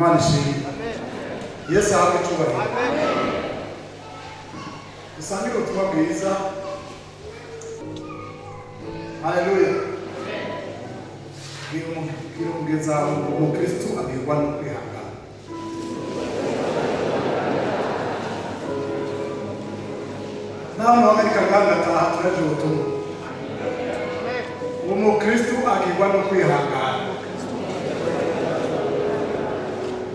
Imana ishimwe. Yesu ahabwe icyubahiro. Dusangire ubutumwa bwiza. Haleluya. Birumugeza umukristo abirwa no kwihangana. Naho Amerika gandataha turaje ubutumwa. Umukristo agirwa no kwihangana.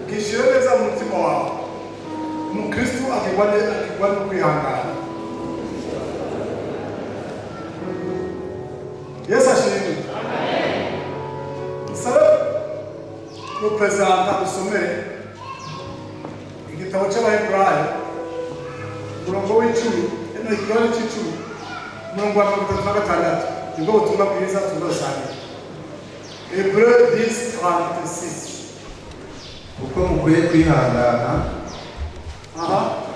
Kishire neza mu mutima wawe. Umukristo agirwa no kwihangana. Yesu ashimwe. Representa usomere igitabo cy'Abaheburayo umurongo w'icumi igihano cy'icumi umurongo wa 36 nibwo butumwa bwiza tuzasangira. Hébreux 10:36 kuko mukwiye kwihangana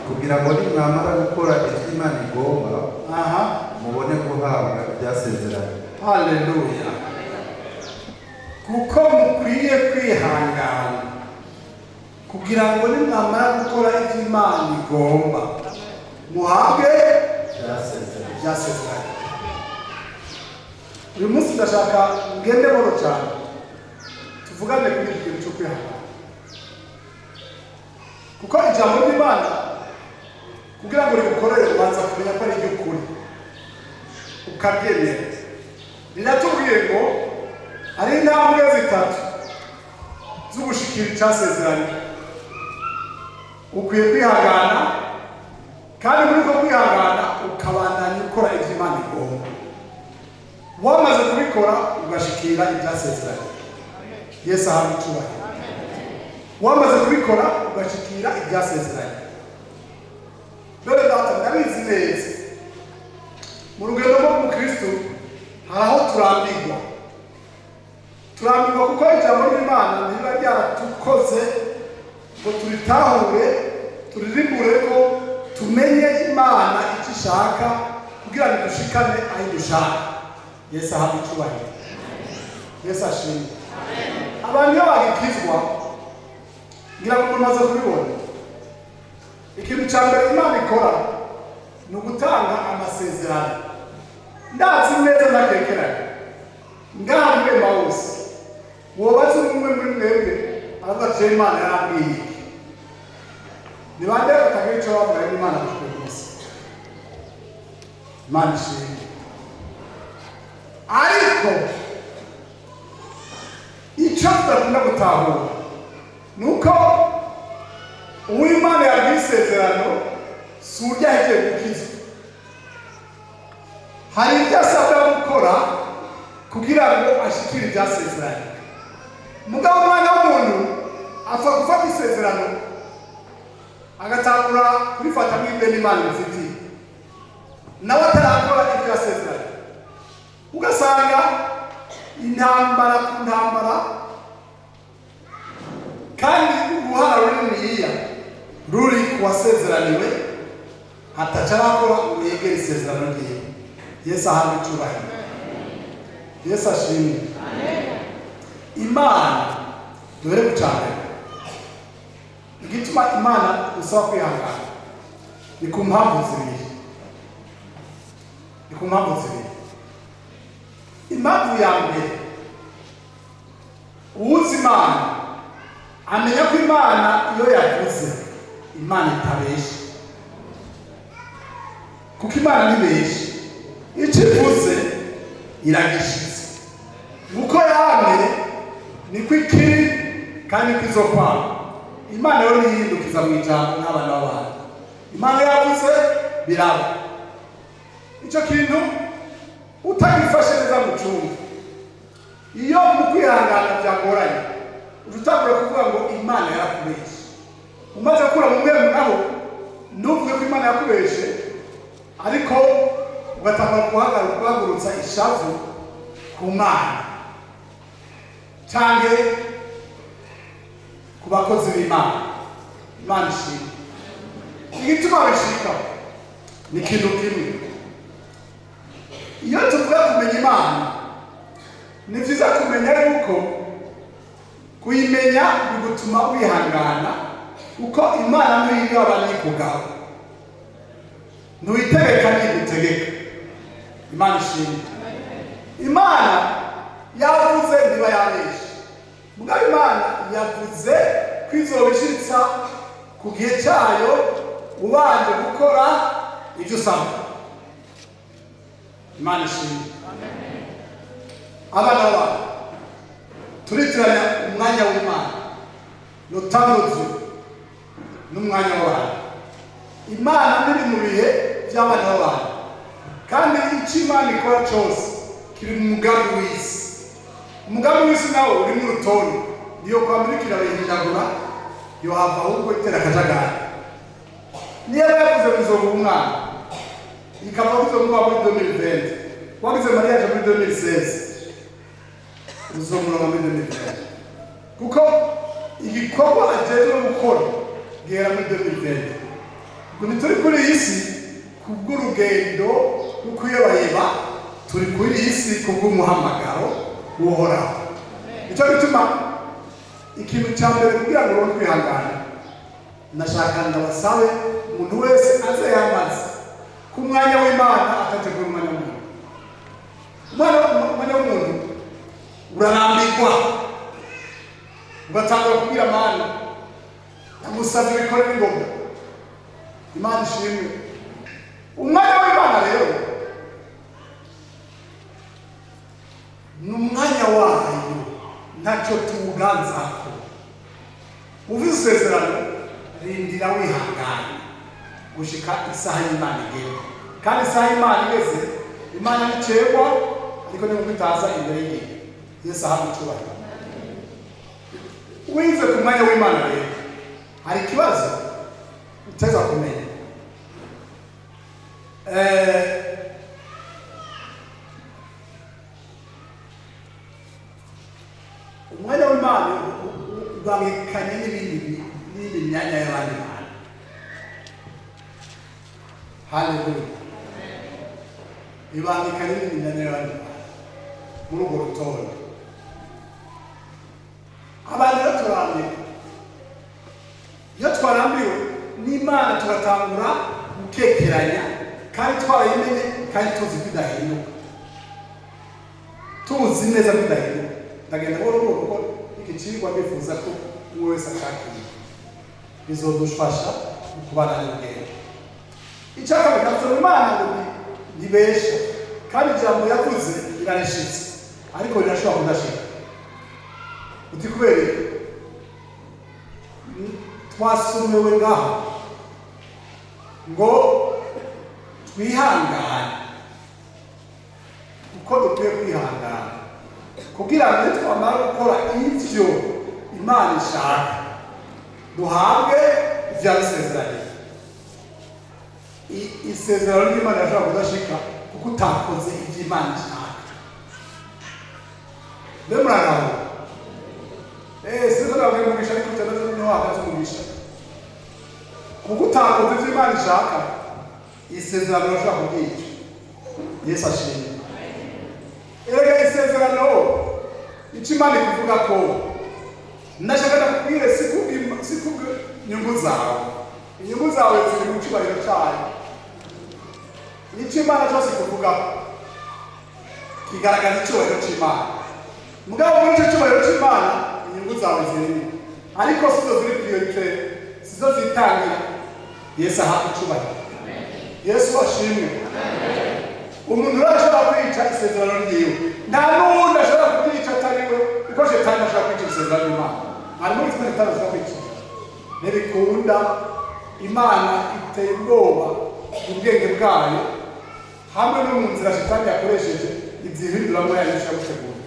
kugira ngo nimwamara gukora icyo Imana igomba mubone guhabwa ibyasezeranye. Haleluya. Kuko mukwiye kwihangana kugira ngo nimwamara gukora icyo Imana igomba muhabwe ibyasezeranye. Uyu munsi ndashaka ngende boro cyane tuvugane kuri iki kintu cyo kwihangana, kuko ijambo ry'Imana kugira ngo rigukorere ubanza kumenya ko ari iry'ukuri ukabyemera. Riratubwiye ngo hari intambwe zitatu zo gushikira icyasezeranye. Ukwiye kwihangana, kandi muri uko kwihangana ukabandanya ukora ibyo Imana igomba. Wamaze kubikora ugashikira ibyasezeranye. Yesu ahabwe icyubahiro. Wamaze kubikora ugashikira ibyasezeranye. Dore data ndabizi neza mu rugendo rw'umukristo hari aho turambirwa kuko ijambo ry'Imana niba ryaratukoze ngo turitahure turirimbure ko tumenye Imana icyo ishaka kugira ngo dushikane aho dushaka. Yesu ahabwe icyubahiro. Yesu ashimwe. Abantu iyo bagikizwa ngira ngo mumaze kubibona ikintu cya mbere Imana ikora ni ugutanga amasezerano. Ndazi neza nakekeranye ngahamwe Mawusi wobaze umwe muri mwebwe abaje Imana yarambwiye ni bande batagico bavuga Imana kukwese. Imana ishimwe. Ariko icyo tudakunda gutahura nuko uw'Imana yabwisezerano si urya heje gukiza. Hari ibyo asabwa gukora kugira ngo ashikire ibyasezeranye. Mugabo umwana w'umuntu apfa gufata isezerano agatangura kurifata nk'ibyo Imana imufitiye, nawe atarakora ibyo yasezeranye. Ugasanga intambara ku ntambara, kandi uruhara runiniya ruri ku wasezeraniwe atacarakora ngo yegere isezerano ryiwe. Yesu ahabwe icyubahiro. Yesu ashimwe. Imana dore gucana igituma Imana usaba kwihangana ni ku mpamvu zibiri. Impamvu ya mbere, uwuzi Imana amenya ko Imana iyo yavuze Imana itabesha, kuko Imana ntibesha. Icyo ivuze iragishize. Uko yamye niko ikiri kandi kizo kwabo. Imana yo nihindukiza mu ijambo n'abana b'abantu. Imana yavuze biraba. Icyo kintu utagifashe neza mu cyumba, iyo mu kwihangana byagoranye utagura kuvuga ngo Imana yarakubeshe. Umaze kura mu mwere naho nuvuge ko Imana yakubeshe, ariko ugatanga guhagurutsa ishavu ku Mana cyangwa ku bakozi b'Imana. Imana ishimwe. Igituma bishika ni ikintu kimwe. Iyo tuvuga kumenya Imana ni byiza kumenya yuko kuyimenya bigutuma wihangana kuko Imana niyo abandi kugaho ntuyitegeka nigutegeka. Imana ishimwe. Imana yavuze niba yabeshe, mugabo Imana yavuze kwizobishitsa ku gihe cyayo ubanje gukora ibyo usabwa. Imana ishimwe. Abana b'abantu turitiranya umwanya w'Imana n'utamuzi n'umwanya w'abantu. Imana iri mu bihe by'abana b'abantu, kandi icyo Imana ikora cyose kiri mu mugambi w'isi. Umugambi w'isi nawo uri mu rutonde, niyo kwamurikira bayihindagura yo hava ahubwo itera akajagari. Niyo yavuze bizoba umwana ikava bizomuba muri 2020, wagize mariage muri 2016 uzomura muri 2020, kuko igikorwa ajejwe gukora gihera muri 2020. Ubwo turi kuri iyi si kubw'urugendo rwo kuyobayeba, turi kuri iyi si kubw'umuhamagaro uhoraho. Nicyo gituma ikintu cya mbere kugira ngo ubone kwihangana, nashaka ndabasabe umuntu wese aze yamaze ku mwanya w'Imana atategura umwanya w'umuntu. Umwanya w'umuntu urarambirwa, ugatangura kubwira Imana ndamusabye bikore n'ingoga. Imana ishimwe. Umwanya w'Imana rero ni umwanya wayo, ntacyo tuwuganzako. Uvuze isezerano rindira wihangana gushika isaha y'Imana igera, kandi isaha y'Imana igeze Imana nicegwa, ariko ni nk'uko itaza imbere y'igihe. Yesu ahabwe icyubahiro. Wize ku mwanya w'Imana rero hari ikibazo uteza kumenya. Umwanya w'Imana ubangikanye n'ibindi myanya y'abandi bantu. Haleluya. Ibangikanye n'ibindi myanya y'abandi bantu muri urwo rutonde. Abantu rero turambiwe. Iyo twarambiwe n'Imana tugatangura gukekeranya, kandi twarayimenye, kandi tuzi bidahinduka, tuzi neza bidahinduka. Ndagenda buhoro iki kigwa bifuza ko uwo wese ashakira bizodufasha kubana n'ubwenge. Icyaka bikavuga Imana ngo nibesha, kandi ijambo yavuze irarishitse, ariko rirashobora kudashika. Uti kubera twasumewe ngaho ngo twihangane, kuko dukwiye kwihangana kugira ngo twamara gukora ivyo Imana ishaka duhabwe ivyasezeranye. Isezerano ry'Imana rishobora kudashika kuko utakoze ivyo Imana ishaka. Ndemuragaho isezerano ry'umugisha ariko cyanazo niho hagaze umugisha, kuko utakoze ivyo Imana ishaka isezerano rishobora kubyica. Yesu ashimwe. Erega isezerano icyo Imana ikuvuga ko ndashaka kubwira siku nyungu zawe. Inyungu zawe ziri mu cyubahiro cyayo. Icyo Imana cyose ikuvuga kigaragaza icyubahiro cy'Imana. Mugabo muri icyo cyubahiro cy'Imana inyungu zawe ziri, ariko sizo ziri priorite, sizo zitangira. Yesu ahabwe icyubahiro. Yesu ashimwe. Umuntu arashobora kwica isezerano ryiwe, nta n'undi ashobora kwica atari we, kuko Shetani ashobora kwica isezerano ry'Imana. Harimo izina Shetani ashobora kwica. Ntibikunda. Imana iteye ubwoba ubwenge bwayo, hamwe no mu nzira Shetani yakoresheje izihinduramo yayisha gutegura.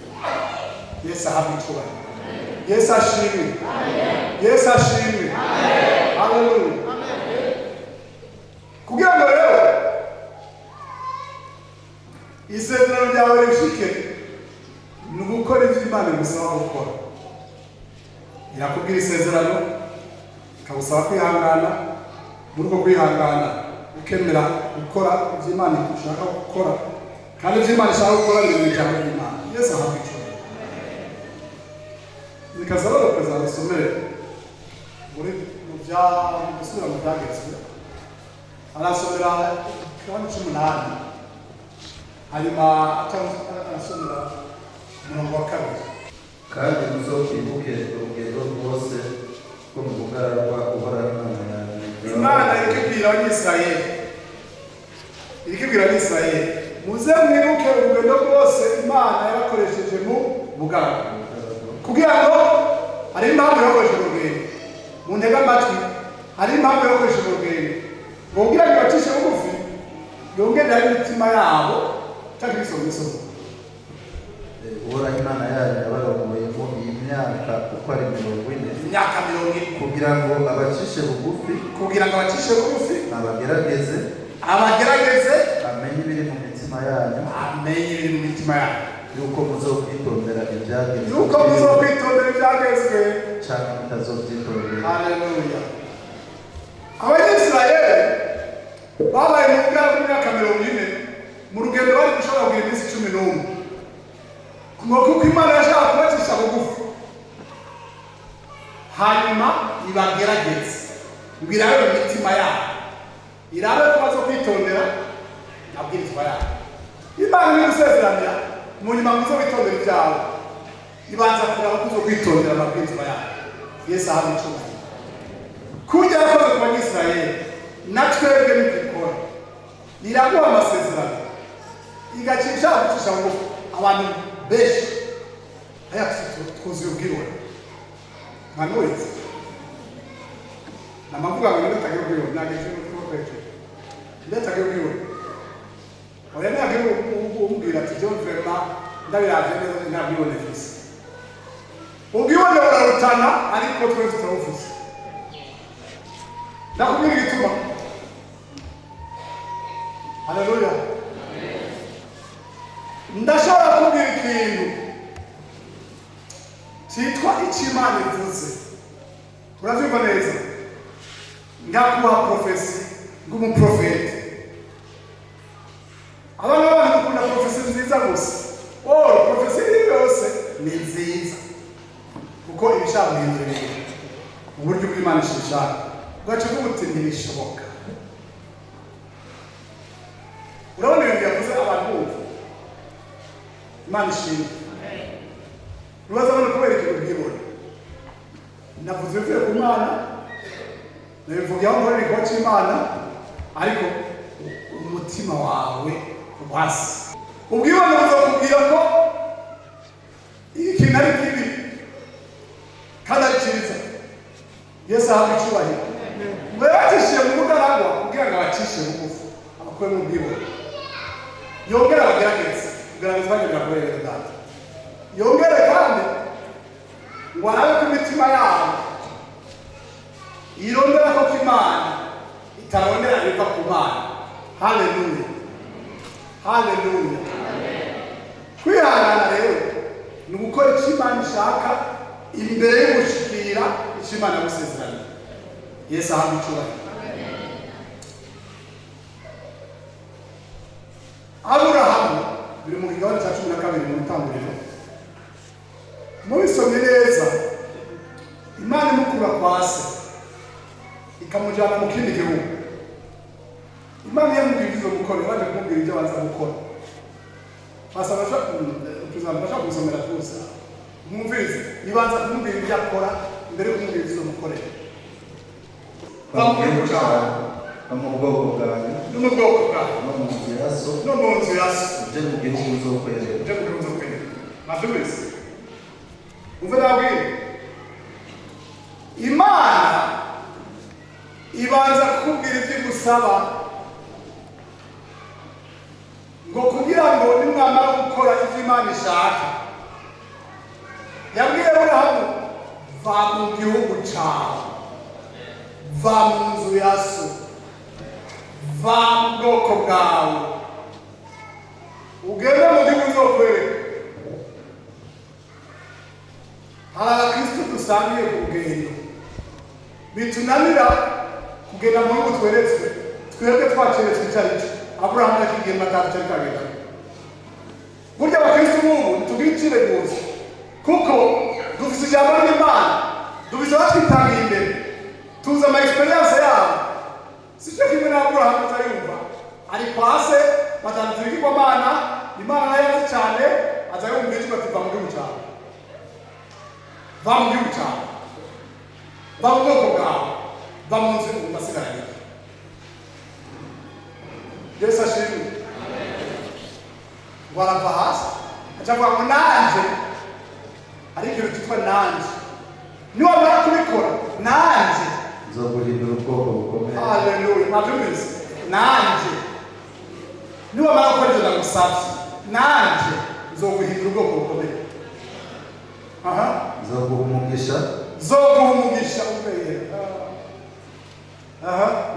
Yesu ahabwe icyubahiro. Yesu ashimwe. Yesu ashimwe. Haleluya. Kugira ngo rero isezerano ryawe rishike, ni ugukora ibyo Imana igusaba gukora. Irakubwira isezerano, ikagusaba kwihangana, muri uko kwihangana ukemera gukora ibyo Imana ishaka gukora, kandi ibyo Imana ishaka gukora biri mu ijambo ry'Imana. Yesu ahabwe icyubahiro. nikazaba bakazana isomere muri mu bya gusubira mu byagezwe arasomera kandi 18 hanyuma arasomera umurongo wa 2 kandi muzokwibuke urugendo rwose rwo mu bugaragwa uhoraho Imana ikibwira Abisirayeli muze mwibuke urugendo rwose Imana yabakoresheje mu bugaragwa kugira ngo hari impamvu yakoresheje urugendo mu ntega amatwi hari impamvu yakoresheje urugendo ngo kugira ngo bacishe bugufi yongerera imitima yabo cyangwa ibisozo uhoraho Imana yanyu yabarongoye mu iyi myaka uko ari 40 imyaka 40 kugira ngo abacishe bugufi abagerageze amenye ibiri mu mitima yanyu yuko muzokwitondera ibyagezwe cyangwa mutazobyitondera. Haleluya. Abanyisirayeli babaye mu bwabo imyaka 40 mu rugendo bari gushobora kugira iminsi 11 kuko Imana yashaka kubacisha bugufi hanyuma ibagerageze ngirayo imitima yabo irabe ko bazo kwitondera nabwirizwa yabo. Imana ni gusezeranya mu nyuma muzo kwitondera ibyawe ibanza kuraba kuzo kwitondera amabwirizwa yabo. Yesu ahabicuye kujya yakoze ku Banyisirayeli natwebwe n'ikikora iraguha amasezerano igacisha gucisha bugufi abantu benshi twuzuye ubwibone nkanowezi namavuga ngo ndatagiye ubwibone ntagiye kwerekera ndatagiye ubwibone oya ntagiye umbwira ati John Verma ndabiravye neza nta bwibone fisi ubwibone burarutana ariko twese turabuvuze ndakubwira igituma. Haleluya. Ndashobora kubwira ikintu cyitwa Imana ivuze urabyumva neza ngakuha profesi ng'umuprofeti abantu bakunda profesi nziza gusa profesi yose ni nziza kuko ibishaka guhindura mu buryo bw'Imana ishishaka ugaca uvuga ntibishoboka. Urabona ibintu yavuze abantu bumva Imana ishimwe rubaza abantu kubera ikintu bwibone navuze mvuye ku Mana nabivuga aho muri ko cy'Imana ariko umutima wawe wasi ubwibone buzakubwira ko ikintu ari kibi kandi ari cyiza. Yesu ahabicyubahiro mwatishiye mu bugaragwa kugira ngo abacishe bugufi abakwe mu bwibone yongera abagerageze kugerageza bagenda kureba data yongere kandi ngo arabe ku mitima yabo irondera ko Imana itarondera biva ku Mana. Haleluya. Haleluya. Kwihangana rero ni gukora icyo Imana ishaka imbere yo gushikira icyo Imana yagusezeranye. Yesu ahabicyubahiro. Aburahamu biri mu gihano cya 12 mu ntangiriro mubisomye neza Imana imukura kwa se ikamujyana mu kindi gihugu. Imana yamubwira izo gukora baje kumubwira ibyo banza gukora basabasha tuzabasha gusomera tuza mwumvise ibanza kumubwira ibyo akora mbere yo kumubwira izo mukorera mu bwoko bwawe no mu bwoko bwawe no mu nzu yaso uje mu gihugu uzokwera maduwese umva nabwira Imana ibanza kukubwira ibyo igusaba ngo kugira ngo nimwamara gukora ibyo Imana ishaka yabwiye Aburahamu va mu gihugu cyawe va mu nzu ya so va mu bwoko bwawe ugende mu gihugu uzokwereka. Hari abakristo dusangiye ku rugendo bitunanira kugenda mu gihugu tweretswe twebwe twaceretswe icyo ari cyo. Aburahamu yakigenda atazi icyo ari kagenda burya abakristo b'ubu ntitugire icire gusa kuko dufise ijambo ry'Imana, dufise abatwitangiye imbere, tuzi ama experience yabo. Sicyo kimwe na Aburahamu utayumva, ari kwase batandukira ikigwamana, Imana nayo yazi cyane, aza yumva ijwi ati va mu gihugu cyawe, va mu gihugu cyawe, va mu bwoko bwawe, va mu nzu y'umusigaranye. Yesu ashimwe. Warava hasi acavuga ngo nanje ari ikintu cyitwa nanje, niwamara kubikora nanje nzoguhindura ubwoko bukomeye. Haleluya. Mwabyumvise? Nanje niwamara gukora ibyo ndagusabye, nanje nzoguhindura ubwoko bukomeye. Nzoguha umugisha. Nzoguha ukweye.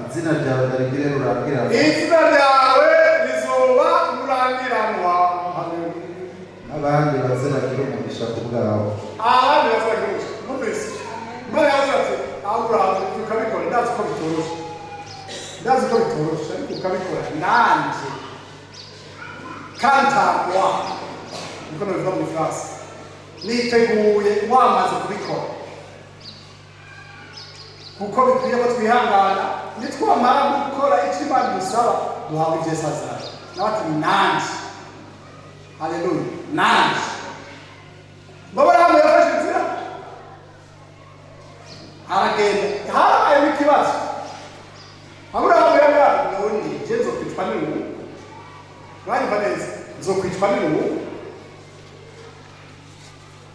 Izina ryawe ndarigire rurangiranwa. Izina ryawe rizoba rurangiranwa. N'abandi baze bagire umugisha ku bwawe. Abandi baze bagire umugisha. Mwumvise? Imana yavuze ati Aburahamu ukabikora, ndazi ko bitoroshe. Ndazi ko bitoroshe ariko ukabikora nanje. Kantagwa. Niko nabivuga mu Faransa. Niteguye wamaze kubikora. Kuko bikwiye ko twihangana, nitwamara gukora icyo Imana idusaba duhabwa ibyesazana. Nabati nanje. Haleluya. Nanje. Aburahamu yafashe inzira aragenda, habaye ikibazo. Aburahamu yaravuga none je nzokwicwa n'ubu, uranyumva neza, nzokwicwa n'ubu.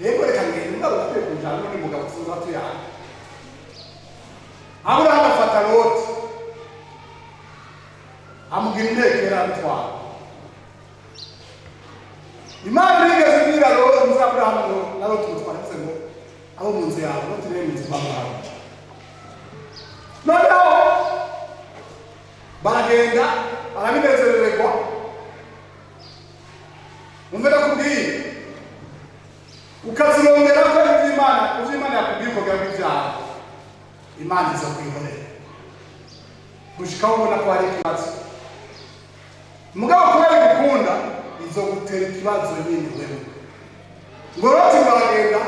Yego reka ngende umugabo ufite kujana n'umugabo tuza tuyana. Aburahamu afata Loti amugira intekera bitwara. Imana igeze ibwira Loti, Aburahamu na Loti mutwara ngo abo mu nzu yawe, Loti rero mu nzu y'Aburahamu. Noneho baragenda barabinezererwa. Umvira kubwira ukazirongera ko iby'Imana yakubwiye ko byawe ibyawe, Imana iza kwihorera gushikaho ubona ko hari ikibazo. Mugabo kubera igukunda izo gutera ikibazo nyine wewe. Ngo Loti baragenda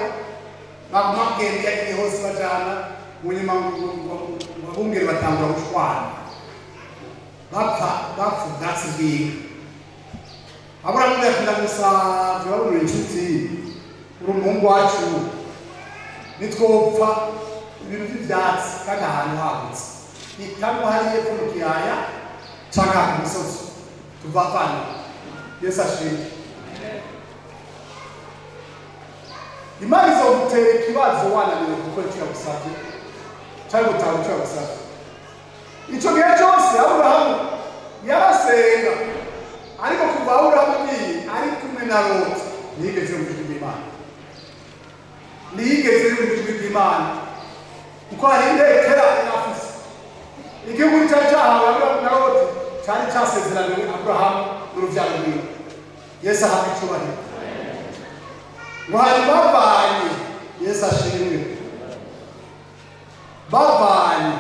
bagenda yagiye hose bajana munyuma babungere batangura gushwana bapfa ubwatsi bw'inka. Aburahamu yakunda gusavye babura inshuti, uri umuhungu wacu nitwopfa ibintu by'ibyatsi kandi ahantu hagutse ikamwe hariye ku mu kiyaya cyangwa ku musozi tuvavana. Yesu ashimwe. Imana izogutera ikibazo wananiwe gukora icyo yagusabye cyangwa gutanga icyo yagusabye. Icyo gihe cyose Aburahamu yarasenga, ariko kuva Aburahamu ari kumwe na Loti ntiyigeze yumva ijwi ry'Imana, ntiyigeze yumva ijwi ry'Imana. Kuko hari indekera inafise igihugu cyari cyahawe Aburahamu na Loti cyari cyasezeraniwe Aburahamu n'urubyaro rwiwe. Yesu ahabwa icyubahiro. Ngo hari bavanye, Yesu ashimwe, bavanye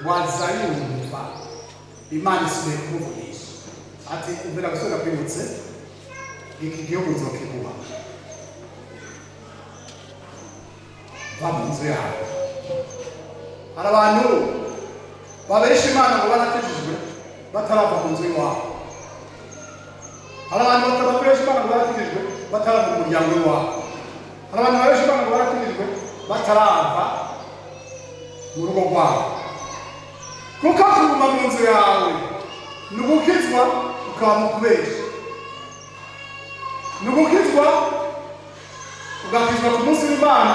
waza yumva Imana isubiye kumuvugisha ati umvira gusubira kwibutse iki gihugu nzokiguha, va mu nzu yawe. Hari abantu babesha Imana ngo barakijijwe batarava mu nzu iwabo. Hari abantu batabesha Imana ngo barakijijwe batarava mu muryango iwabo. Hari abantu babesha Imana ngo barakijijwe batarava mu rugo rwabo. Kuko kuguma mu nzu yawe ni ugukizwa ukaba mu kubesha, ni ugukizwa ugakizwa ku munsi w'Imana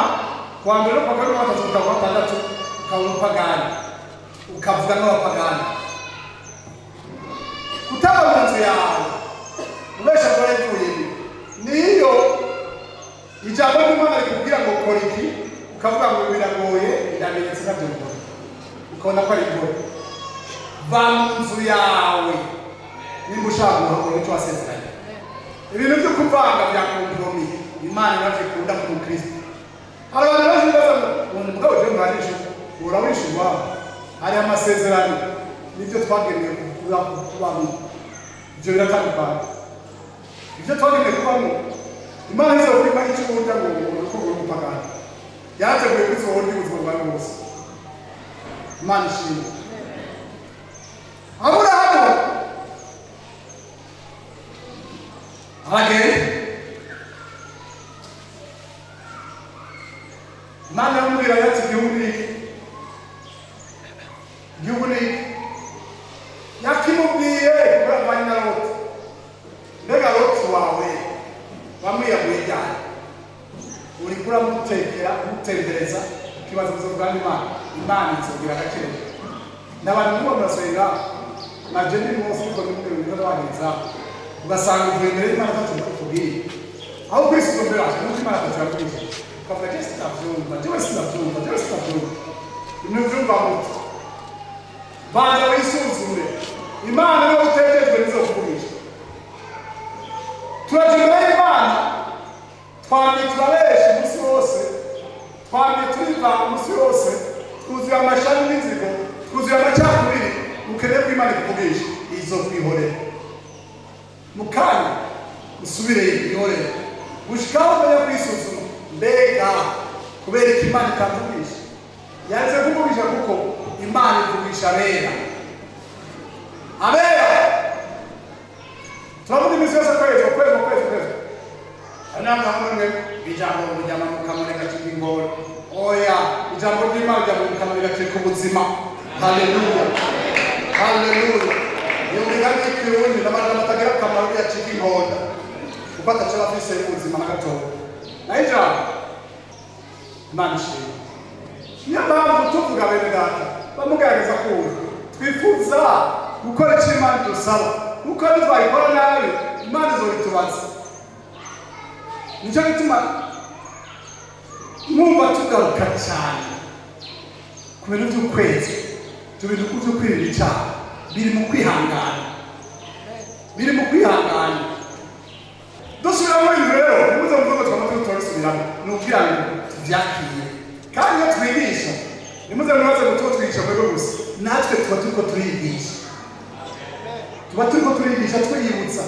kuwa mbere no kuwa kabiri no kuwa gatatu ukaba gatandatu ukaba umupagani ukavuga n'abapagani. Kutaba mu nzu yawe ubesha ngo yarayivuyemo niyo ijambo ry'Imana rikubwira ngo kora iki ukavuga ngo biragoye biramenyetse nabyo ngora ukabona ko ari ngora. Va mu nzu yawe nimba ushaka guhakora icyo wasezeranye. Ibintu byo kuvanga bya kompromi Imana irakunda ku Kristo. Hari abantu baje baza ngo mugabo je mwarisha urawishwa, hari amasezerano nibyo twageneye kubamo. Ibyo biratandukanye. Ibyo twageneye kubamo Imana izo kwima icy'uburyo ngo urukundo rw'umupagani yateguye kuri zo wundi ubuzima bwawe bwose. Imana ishimwe. Aburahamu aragenda, Imana yamubwira ati igihugu ni iki, igihugu ni iki, yakimubwiye kuravanye na Loti. Mbega Loti wawe wamwiyaguye cyane, uri kuramutekera umutembereza ikibazo bwa Imana. Imana izobwira agakire n'abantu ngo murasenga na jeni mose ko n'umwe w'abantu ugasanga uvuye imbere y'Imana ntacyo kukubwira, aho kwisumbira n'uko Imana atacyakubwira ukavuga ati sitabyumva, jewe sitabyumva, ibintu byumva muto. Banza wisuzume, Imana niyo utekerejwe nizo kukurisha. Turaje imbere y'Imana, twamye turabesha umunsi wose, twamye turiva umunsi wose, twuzuye amashami n'inzigo, twuzuye amacakubiri. Ukeneye ko Imana ikuvugisha, izo kwihorera mukanya usubire ihorera gushikaho umenya kwisuzuma. Mbega kubera ko Imana itavugisha, yanze kuvugisha kuko Imana ivugisha abera. Turavuga iminsi yose kwezi anamwe hamwe ijambo mujyama mukamureka cy'ingoro. Oya, ijambo ry'Imana ryamwe mukamureka cy'ubuzima. Haleluya, haleluya. Yongera kirundi n'amajambo atagira akamaro ya cy'ingoro ubata cyaba fise ubuzima n'agatobo na ijambo. Imana ishimwe. Niyo mpamvu tuvuga bene data bamugaragaza kumva twifuza gukora icyo Imana dusaba, kuko nitwayikora nabi Imana izobitubaza. Nicyo gituma mwumva tugaruka cyane ku bintu by'ukwezi, ibintu byo kwirinda icyaha biri mu kwihangana, dusubiramo ibintu rero nimuze muvuga twamaze tutabisubiramo ni ukugira ngo tubyakire. Kandi iyo twigisha nimuze mubaze ngo twigisha mwebwe gusa, natwe tuba turiko turigisha twiyibutsa.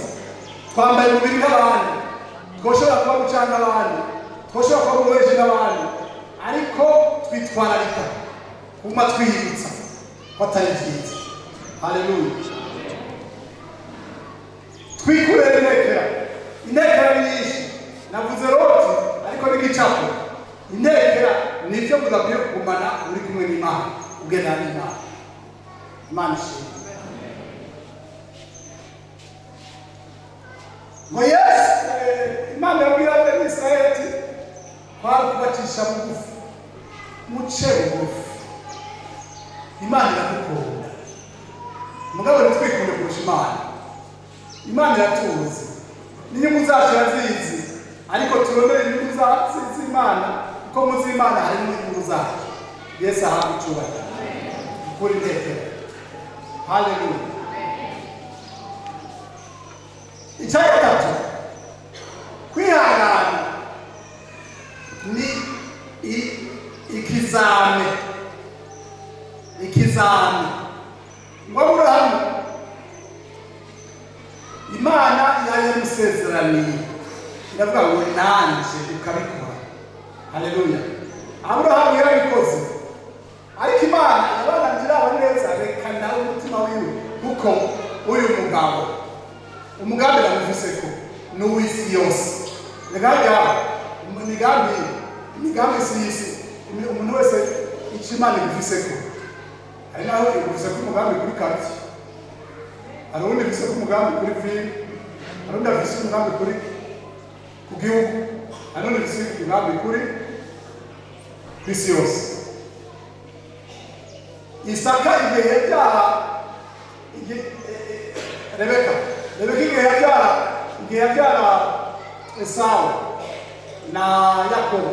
Twambaye umubiri nk'abandi, twoshobora kuba gucanga abandi, twoshobora kuba guheje n'abandi, ariko twitwararika kuma twiyibutsa ko atari byiza. Haleluya. Twikurere inekera nyinshi. Navuze Loti ariko n'igicapo. Inekera nibyo mudakwiye kugumana uri kumwe n'Imana, ugenda n'Imana. Imana ishimwe. Ngo Imana yabwira Abisirayeli ati kwakubacisha bugufi, muce bugufi. Imana iradukunda, mugabo ntitwikunde kurusha Imana. Imana iratuzi, n'inyungu zacu irazizi, ariko turondere inyungu z'Imana, kuko muzi Imana harimo inyungu zacu. Yesu ahabwe icyubahiro. Ukuri intekera. Haleluya. Icya gatatu, kwihangana ni ikizame. Ngo Aburahamu Imana yamusezeraniye, iravuga ngo nanje ukabikora. Haleluya. Aburahamu yarabikoze, ariko Imana yabanangira neza, reka nawe umutima wiwe, kuko uyu mugabo umugambi namuvise ko n'uw'isi yose. Imigambi si y'isi, umuntu wese icyo Imana igufise ko. Hari naho igufise ko umugambi kuri kati, hari undi igufise ko umugambi kuri vile, hari undi agufise ko umugambi kuri ku gihugu, hari undi igufise ko umugambi kuri kw'isi yose. Isaka igihe yabyara Rebeka igihe yabyara Esawu na Yakobo,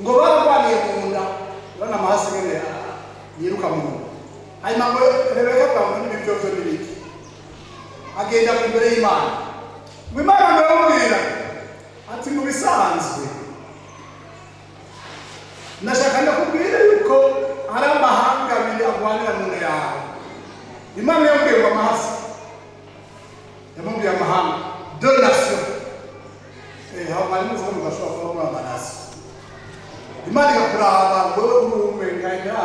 ngo barwaniye mu nda, bana amahasi ngene yiruka mu nda. Hanyuma ngo Rebeka avuga ngo n'ibyo byo n'ibiki, agenda imbere y'Imana. Ngo Imana ngo yamubwira ati mu bisanzwe nashaka ndakubwira yuko hari amahanga abiri agwanira mu nda yawe. Imana yamubwiye ngo amahasi, yamubwiye amahanga, deux nations,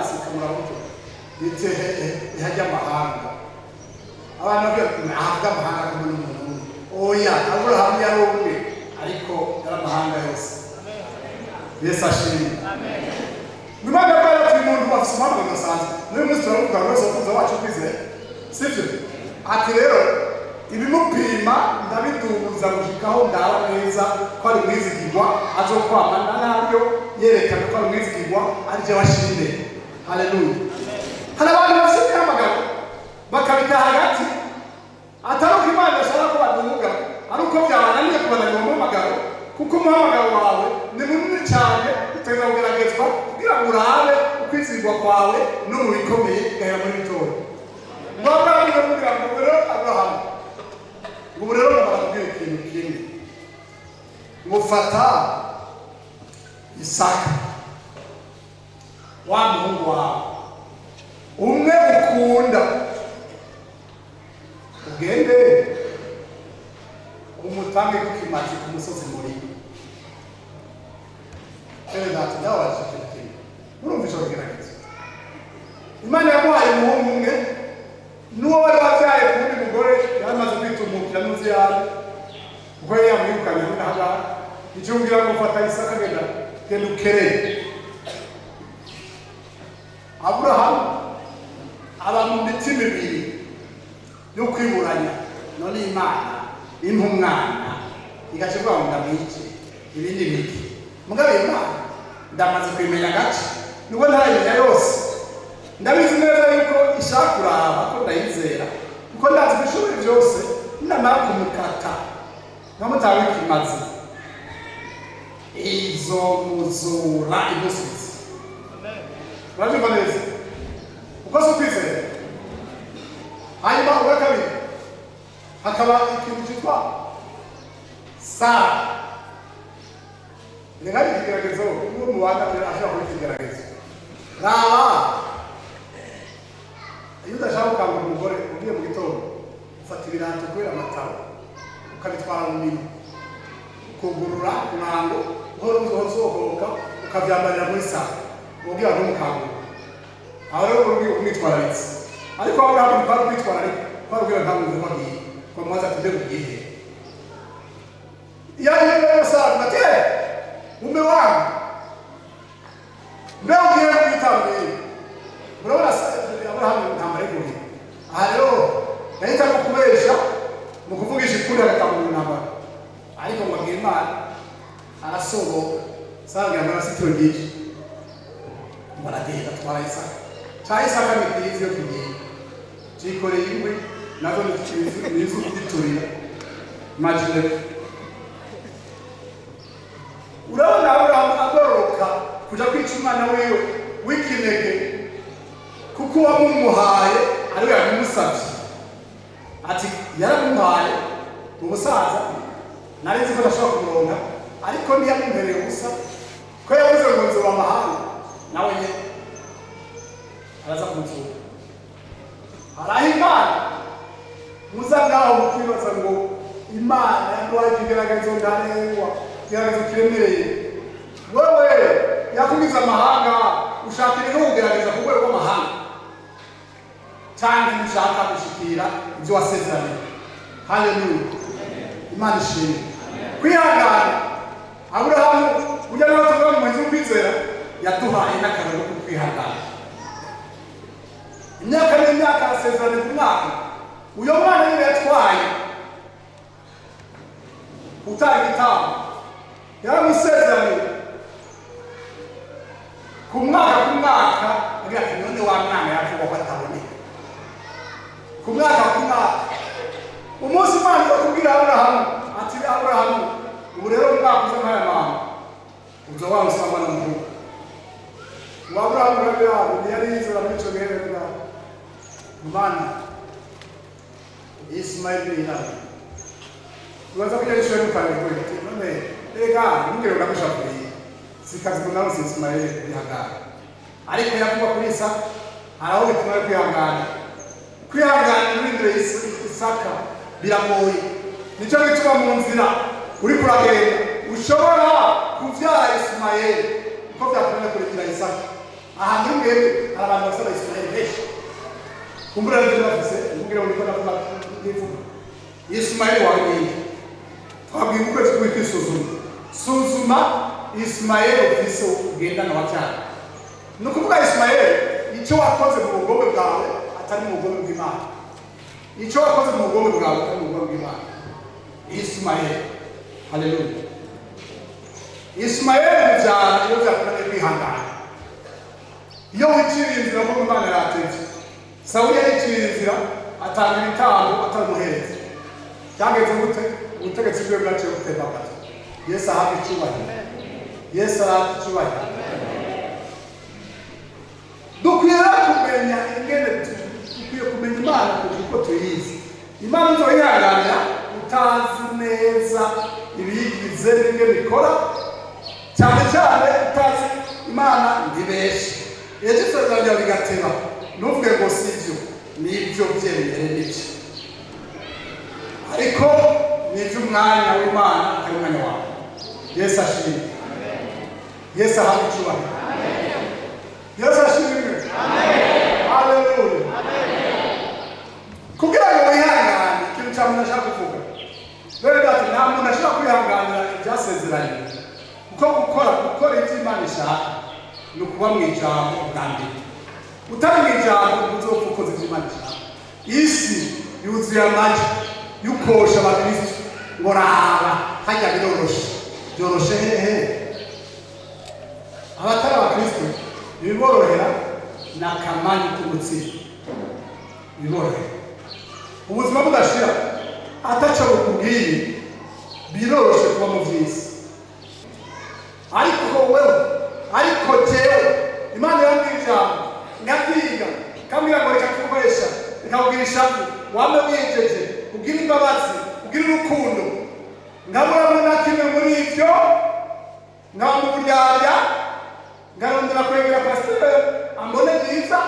isika murabuto bite ihajya amahanga abantu bavuga amahanga kumwe n'umuntu oya Aburahamu yari umwe ariko yari amahanga yose Yesu ashimwe amen Nimanga bala tumuntu bafise impamvu gasanzwe n'uyu munsi turavuga rwose kuza wacu kwizera sivyo ati rero ibimupima ndabidubuza gushikaho ndaba neza ko ari mwizigirwa azokwamana nabyo yerekana ko ari mwizigirwa arije bashinde haleluya hari abantu bafite amagabo bakabita hagati atari uko Imana ishaka ko badumuga ari uko byabananiye kubananira mu magabo kuko umuhamagaro wawe ni munini cyane uteza kugeragezwa kugira ngo urabe ukwizigirwa kwawe no mu bikomeye gahera muri bitoro mwabwa kugira ngo rero Aburahamu ubu rero barakubwira ikintu kimwe mufata Isaka wa muhungu wawe umwe ukunda ugende umutange kukimazi ku musozi muri dati ndabaje cyane urumva icyo gerageza Imana yamuhaye umuhungu umwe nuwo wari wabyaye kundi mugore yamaze kwitumukira n'uzi yawe ubwo yamwirukanye n'aha icyo ngira ngo fata Isaka genda ukerere Aburahamu aba mu mitima ibiri yo kwiburanya none Imana imumwana igacirwa ngo ndamwice ibindi biki mugabe Imana ndamaze kwimenya gace nubwo ntarayimenya yose ndabizi neza yuko ishaka kuraba ko ndayizera kuko ndazi bishobora byose ndamara kumukata nkamutawe ikimazi izo muzura imusizi murabyumva neza uko si ukwizera hanyuma ubwa kabiri hakaba ikintu cyitwa Sara ni nk'ari ikigeragezo n'uwo mu bana ashobora kuba ikigeragezo raba iyo udashaka gukangura umugore ugiye mu gitondo ufata ibirato kubera amatara ukabitwara mu minwe ukugurura umwango uhora usohoka ukabyambarira muri sara ubwira ngo umukangura aho rero umwitwararitse ariko aho ngaho ntibari kwitwararika kwari ubwira nta muntu wagiye kwa mwaza tude kugihe iyo ariyo sara bate mume wangu mbega ugiye kwitabira urabona Aburahamu ntambara y'ukuri aha rero yahita no kubesha mu kuvugisha ukuri agatanga intambara ariko ngo abwira Imana arasohoka Sara yambara sitiro ryinshi baradenda twara Isaka ni kirizi yo kugiye cikoreye ingwe nazo nizo kugiturira imagine urabona Aburahamu agoroka kuja kwica umwana wiwe w'ikinege kuko wamumuhaye ariwe yamusabye ati yaramuhaye umusaza narenze ko ndashobora kumuronka ariko ntiyamumpereye ubusa ko yavuze ngo nzoba amahanga nawe nyine araza kumutura haraho Imana muza ngaho mukwibaza ngo Imana yaduhaye ikigaragazo ntarengwa ikigaragazo kiremereye wewe yakugize amahanga ushakire no kugerageza ku rwego rw'amahanga cyane mushaka gushikira ibyo wasezeranye haleluya Imana ishimwe kwihangana Aburahamu ujya nawe tuvuga mu muhizi w'ukwizera yaduhaye n'akararo ko kwihangana imyaka n'imyaka asezeranye ku mwaka uyo mwana niwe yatwaye utari igitabo yaramusezeranye ku mwaka agira ati none wa mwana yavuga ko ataboneka ku mwaka umunsi Imana ikubwira Aburahamu ati Aburahamu ubu rero umwaka uza nk'aya mama uza wamusanga n'umuhungu ngo Aburahamu urabirabo ntiyari yizera muri icyo gihe rero Imana Ismaili ni hano ubaza kujya yishoye mutangiye kuri ati none rega ningero ndagushakuriye sikazi kunaho si Ismaili kwihangana ariko yavuga kuri Isaka haraho bituma kwihangana n'ibindire Isaka biragoye nicyo bituma mu nzira uri kuragenda ushobora kubyara Ismaili uko byakomeye kurikira Isaka aha muri mwebwe hari abantu basaba Ismaili benshi kumbura rero bafise kumbwira ngo niko navuga n'ivuga Ismaili wawe ninde twabwiye ukwezi kw'ikisuzuma suzuma Ismaili ufise ugendana wacyane ni ukuvuga Ismaili icyo wakoze mu bugombe bwawe atari mu bugombe bw'Imana icyo wakoze mu bugombe bwawe atari mu bugombe bw'Imana Ismaili haleluya Ismaili mubyara iyo byakunaniye kwihangana iyo wiciriye inzira ko Imana yarateze Sawuli yiciriye inzira atanga ibitambo ataramuhereza cyangeze gute ubutegetsi bwe bwaciye butembagaza Yesu ahabwa icyubahiro Yesu ahabwa icyubahiro dukwiye kumenya ingene dukwiye kumenya Imana kuko tuyizi Imana nzo yihanganira utazi neza ibiyigize n'ingene ikora cyane cyane utazi Imana ndibeshe Yesu azajya bigateba nuvuge ngo sivyo nibyo byemere nibyo ariko nibyo umwanya w'Imana ari umwanya wawe Yesu ashimwe Yesu ahabwe icyubahiro Yesu ashimwe haleluya kugira ngo wihangane ikintu cya muntu ashaka kuvuga rero ati nta muntu ashaka kwihanganira ibyasezeranye kuko gukora ibyo Imana ishaka ni ukuba mu ijambo bwa mbere utari mu ijambo uzopfa ukoze ibyo Imana ishaka isi yuzuye amajwi yukosha abakristo ngo raba hajya byoroshe hehe abatari abakristo biborohera na kamanyi k'umutsima biborohera ubuzima budashira ataca bukubwiye biroroshe kuba mu by'isi ariko jewe Imana yambwiye ijambo ngabyiga kambwira ngo reka kukoresha ikabwira ishavu wamwe wijeje ugira imbabazi ugira urukundo ngabura na kimwe muri ibyo ngaba mu buryarya ngarondera kwegera pasiteri ambone byiza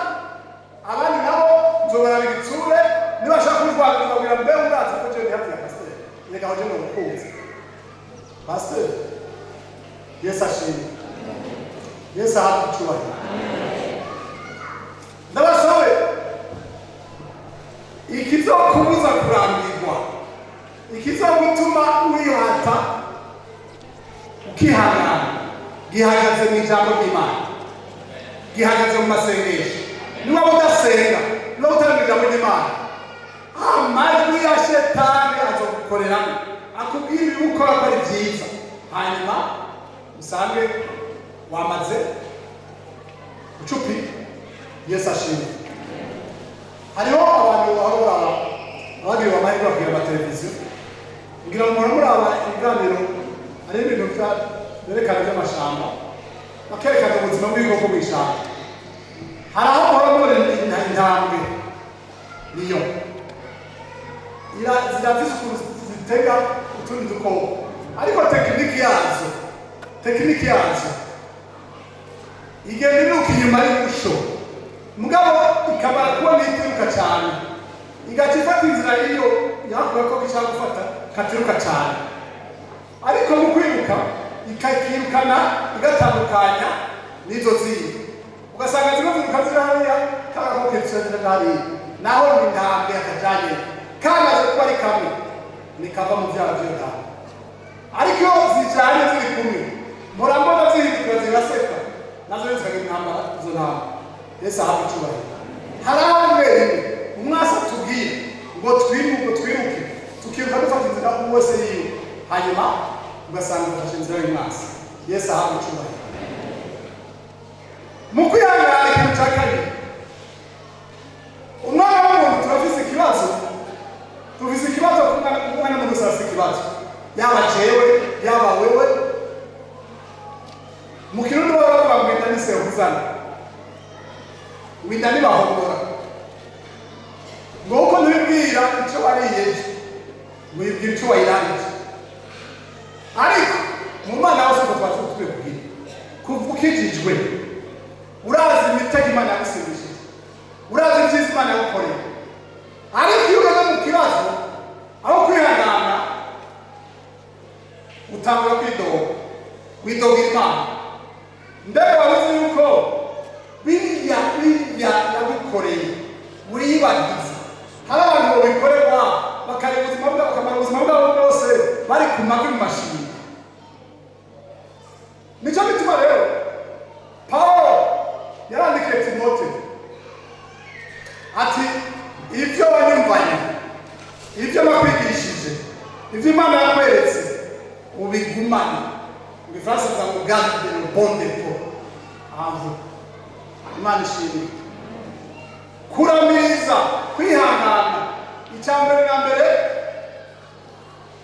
abandi nabo nzobara bitsure nibashaka kurwanya kubwira mbe urazi ko je hafi ya pasiteri reka hoje mu bukunzi pasiteri Yesu ashimwe Yesu ahabwe icyubahiro ndabasabe ikizokubuza kurambirwa ikizogutuma wihata ukihangana gihagaze mu ijambo ry'Imana gihagaze mu masengesho niba udasenga niba utari mu ijambo ry'Imana amajwi ya shetani azogukoreramo akubwira ibyo ukora ko ari byiza hanyuma usange wamaze ucupi Yesu ashimwe hariho abantu bahora abagiriwe amahirwe bakira amateleviziyo ngira ngo muraba ibiganiro hari ibintu berekana by'amashamba bakerekana ubuzima bw'ibikoko mu ishyamba hari aho muhora intambwe niyo zirafise ukuntu zitega utundi dukoko ariko tekiniki yazo igenda iruka inyuma y'ubusho mugabo ikamara kubona itiruka cyane igaca ifata inzira iyo yakuye ko ishaka gufata katiruka cyane ariko mu kwiruka ikakirukana igatandukanya n'izo zindi ugasanga zimwe ziruka ziri hariya kagako kizira hariya naho ni intambwe yakajanye kamaze kuba ari kamwe nikava mu byaro by'intambwe ariko iyo zijanye ziri kumwe murambona zihindukira ziraseka nazo zikagira intambara izo ntambwe Yesu ahabwe icyubahiro hari aho mbere umwasa tubwire ngo twiruke tukiruka dufata inzira wese yiwe hanyuma ugasanga dufashe inzira y'umwasa Yesu ahabwe icyubahiro mu kwihangana ikintu cya kabiri umwana w'umuntu turafise ikibazo umwana w'umuntu afise ikibazo yaba jewe yaba wewe mu kirundi baba bavuga ngo inda nisehuzana winda nibahogora ngo uko ntibibwira icyo wariye wibwira icyo wayirangije ariko mu mwana wose ngo twashe tube kubwira kuva ukijijwe urazi imitego Imana yagusubije urazi ibyiza Imana yagukoreye ariko iyo ugeze mu kibazo aho kwihangana utangura kwidoga widogera Imana mbere wabuze yuko bijya yagukoreye wiyibagiza. Hari abantu babikorerwa bakareba ubuzima bwabo bakamara ubuzima bwabo bwose bari ku mavi mu mashini. Nicyo bituma rero Pawulo yarandikiye Timote ati ibyo wanyumvanye, ibyo nakwigishije, ibyo Imana yakweretse ubigumane. Mu Gifaransa bavuga ngo garde le bon dépôt. Imana ishimwe. Kuramiriza, kwihangana, icya mbere na mbere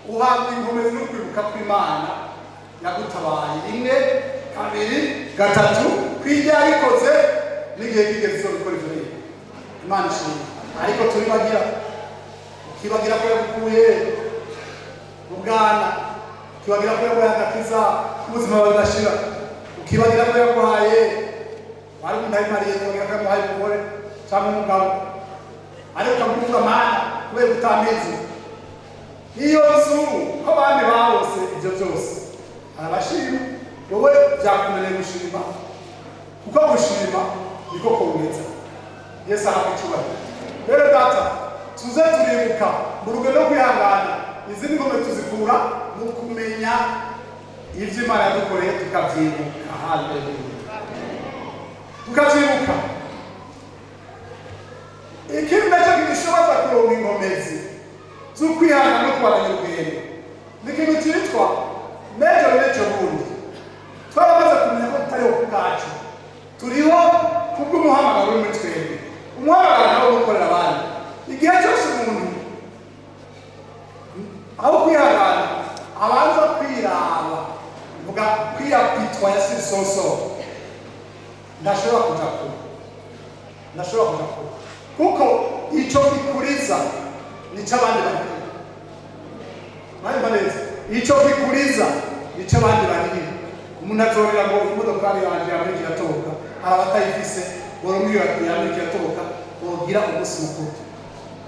uhabwa inkomezi no kwibuka kw'Imana yagutabaye. Rimwe, kabiri, gatatu, kw'ibyo yabikoze n'igihe kigeze zo gukora ibyo bintu. Imana ishimwe. Ariko turibagira, ukibagira ko yagukuye mu bwana, ukibagira ko yaguhaye agakiza k'ubuzima budashira, ukibagira ko yaguhaye wari umudayimariye, ukibagira ko yaguhaye umugore cyangwa umugabo, ariko ukamuvuga Mana kubera utamizi. Iyo nzu ko abandi barose ibyo byose arabashima, wowe byakunaniye gushima, kuko gushima niko kongeza. Yesu arakucyubahira. Rero data, tuze turibuka mu rugendo rwo kwihangana, izindi ngome tuzikura mu kumenya ibyo Imana yadukoreye, tukabyibuka. Haleluya. Tukabyibuka. Ikindi nacyo gishobora kuronka inkomezi zo kwihangana no kubana urugendo ni ikintu cyitwa n'ejo bundi. Twamaze kumenya ko tutariho ku bwacu, turiho kubw'umuhamagaro uri muri twebwe. Umuhamagaro nawo wo gukorera abandi. Igihe cyose umuntu aho kwihangana abanza kwiraba, mvuga kwiyapitwa ya sirisoso, ndashobora kuja kure, kuko icyo gikuriza nicyo abandi bari. Mari icyo gikuriza nicyo abandi bari. Umuntu atorera ngo imodokari yanje yamuri kiratoka, abatayifise boromwe yamuri kiratoka, bogira umunsi mukuru.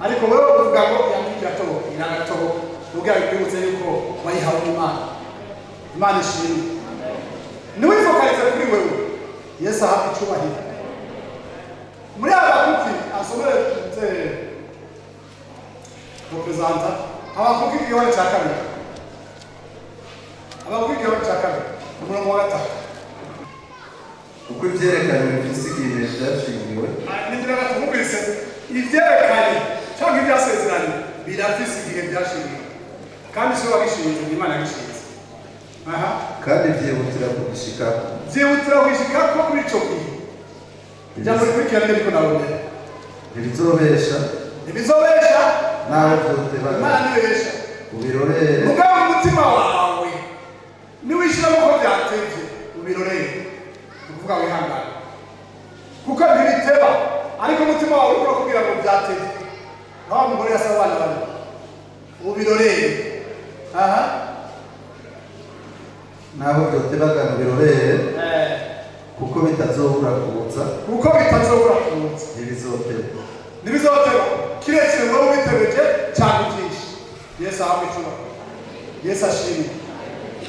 Ariko wewe uvuga ngo yamuri kiratoka, iragatoka, ubwa bikwibutse yuko wayihawe n'Imana. Imana ishimwe. Niwifokalize kuri wewe, Yesu ahabwa icyubahiro. Muri Habakuki asomere representa Habakuki igihone cya kabiri. Habakuki igihone cya kabiri umurongo wa gatatu. Uko ibyerekanye bifise igihe byashingiwe. Nibyo gatubwise ivyerekanye cyangwa ibyasezeranye birafise igihe byashingiwe, kandi cyo wagishinze Imana yagishinze. Kandi byihutira kugishikako. Byihutira kugishikako kuri icyo gihe. Jambo likurikira niko nabone. Ntibizobesha nawe byoteba. Imana nibesha. Ubirorere. Mugabo umutima wawe niwishiramo ko byatevye, ubirorere. Ukuvuga wihangana. Kuko ntibiteba, ariko umutima wawe ukora kugira ngo byatevye. Naho umugore yasaba abana bane. Ubirorere. Naho byoteba ubirorere. Kuko bitazobura kuza. Ntibizoteba. Kiretse wowe ubitebeje cyane byinshi. Yesu ahabwe icyubahiro. Yesu ashimwe.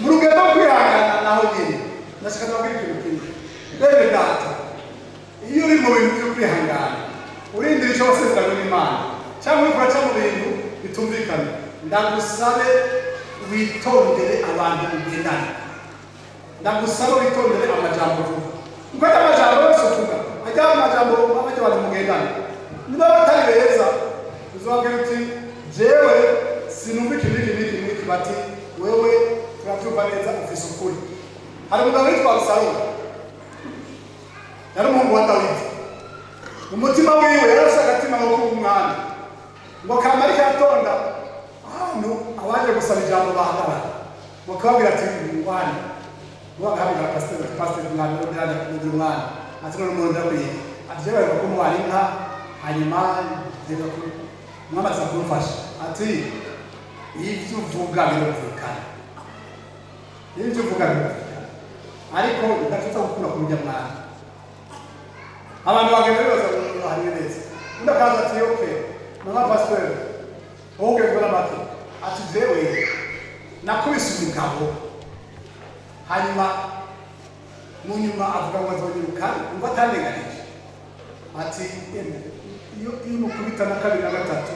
Mu rugendo rwo kwihangana naho nyine ndashaka kubwira ikintu kimwe. Rebe data, iyo uri mu bintu byo kwihangana, urindira icyo wasezeranye n'Imana, cyangwa ukora cyangwa mu bintu bitumvikana, ndagusabe witondere abantu ugendana. Ndagusaba witondere amajambo uvuga. Kuko amajambo yose uvuga ajya amajambo abajya abantu mugendana, niba batari beza uzabwira uti jewe sinumva iki bati wewe turabyumva neza ufise ukuri. Hari umugabo witwa Abusalomu, yari umuhungu wa Dawidi. Umutima wiwe yarafise agatima ko kuba umwami, ngo kamari katonda ahantu abaje gusaba ijambo bahagarara, bakababwira ati ngwani wakahabira pastor mwana ndiraje kugira umwana ati no umuntu ndakwiye ati jewe ko mwari inka hanyuma ndeka ku mwamaza kumfasha ati ivyo uvuga birumvikana, ariko ndakita gukura kumujya mwana. Abantu bagenda bibaza ngo hari neza ndakaza ati okay mama pastor oge gora bati ati jewe nakubise umugabo, hanyuma mu nyuma avuga ngo azonyiruka ngo atandenganije. ati iyo umukubita na kabiri na gatatu